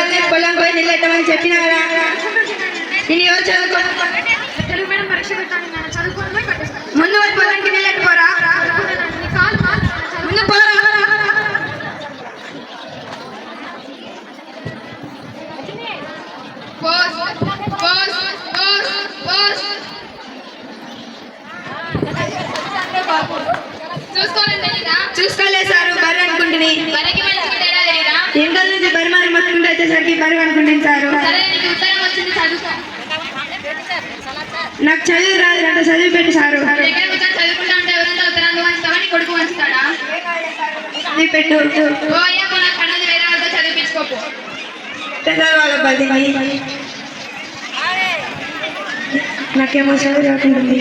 రాత్రి పొలం పోయి నిలబెట్టమని చెప్పినా కదా. నేను ఎవరు చదువుకో ముందు పోయి పొలానికి నిలబెట్టుకోరా. ముందు పోరా. చూసుకోలేదు సార్, బర్రె అనుకుంటుంది. ఎంకల నుంచి బర్రె మొత్తుకుంటూ వచ్చేసరికి బర్రె అనుకుంటుంది సారు. నాకు చదువు రాదు అంటే చదివి పెట్టి సారు. చదివి పెట్టు. నాకేమో చదువు రాకుంటుంది.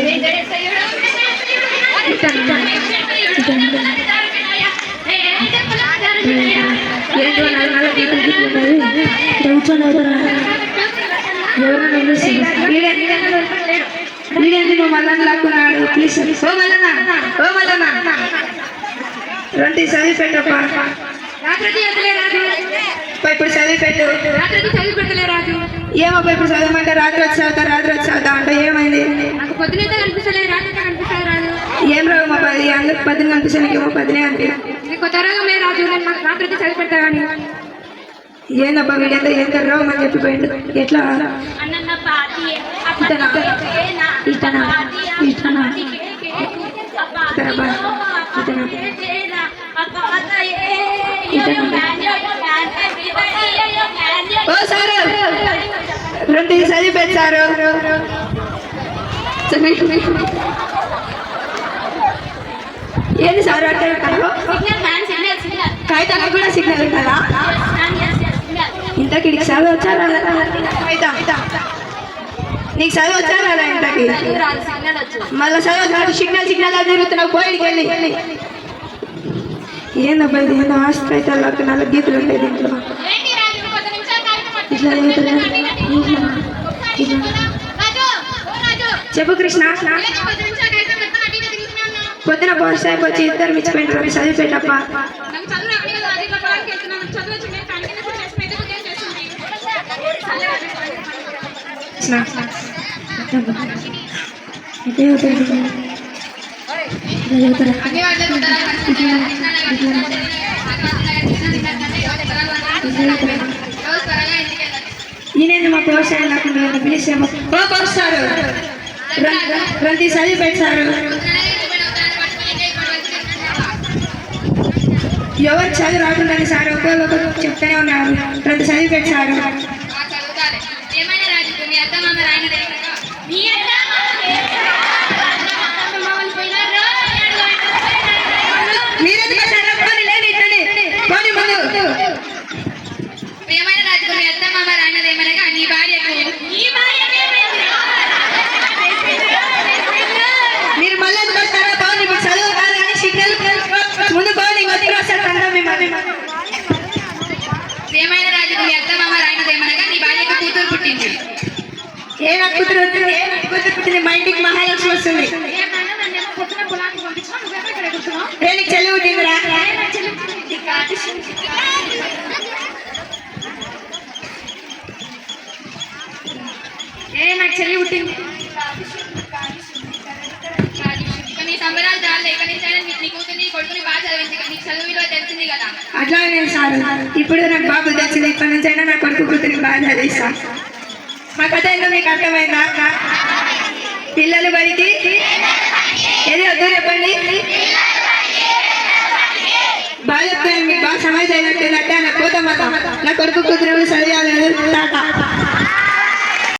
వీడేందుకు మళ్ళీ లాక్కున్నాడు. ప్లీజ్ ఓ మల్లన్న, ఓ మల్లన్న రండి చదివి పెట్టప్ప. ఇప్పుడు చదివి పెట్టు. ఏమో ఇప్పుడు చదవమంటే రాత్రి వచ్చి చదువుతా, రాత్రి వచ్చి చదువుతా అంటే ఏమైంది? ఏం రావు మా 10 అందుకు 10 కనిపిస్తాను. ఏమో 10 అనిపి ఏందబ్బా వీడేందో ఏం రావు అని చెప్పిపోయిండు. ఎట్లా ఓ సారు రెండు చదివి పెట్టారు. ఏంది సార్ అంటే కాగితాలకు కూడా సిగ్నల్ ఉంటుందా? ఇంతకి నీకు చదువు వచ్చారా? నీకు చదువు వచ్చారా ఇంతకి? మళ్ళీ చదువు సిగ్నల్ సిగ్నల్ తిరుగుతున్నావు పోయిడికి వెళ్ళి. ఏందబ్బా ఇది? ఏందో ఆస్తి అయితే 4 గీతలు ఉంటాయి దీంట్లో. చెప్పు కృష్ణ. పొద్దున బాస్ సాహెబ్ వచ్చి ఇద్దరు మిచ్చిపోయినారు. చదివి పెట్టప్ప. ఈయన మా ప్రోత్సాహం లేకుండా పిలిచేమో వస్తారు. రండి చదివి పెట్టారు. ఎవరు చదువు రాకుండానే సార్ ఒకరు చెప్తూనే ఉన్నారు. రండి చదివి పెట్టారు. మీరు మళ్ళీ ఇప్పుడు చదువు కాదు కానీ సిగ్నల్ ముందు పోనీ ఏమైనా రాజు మీ అత్త మామ రాయనదేమనగా నీ భార్యకు కూతురు పుట్టింది. ఏ నాకు కూతురు వస్తుంది? ఏ నాకు కూతురు పుట్టింది? మా ఇంటికి మహాలక్ష్మి వస్తుంది. నీకు చెల్లి పుట్టిందిరా? నాకు చెల్లి పుట్టింది. అట్లాగే సార్ ఇప్పుడు నాకు బాబు తెచ్చింది. ఇప్పటి నుంచి అయినా నా కొడుకు కూతురికి బాగా చదివిస్తా. మా కథ ఏందో మీకు అర్థమైందా? పిల్లలు బడికి ఏది వద్దు చెప్పండి. బాగా చెప్తాను మీకు బాగా సమస్య అయినట్టు. నా కొడుకు కూతురు చదివాలి.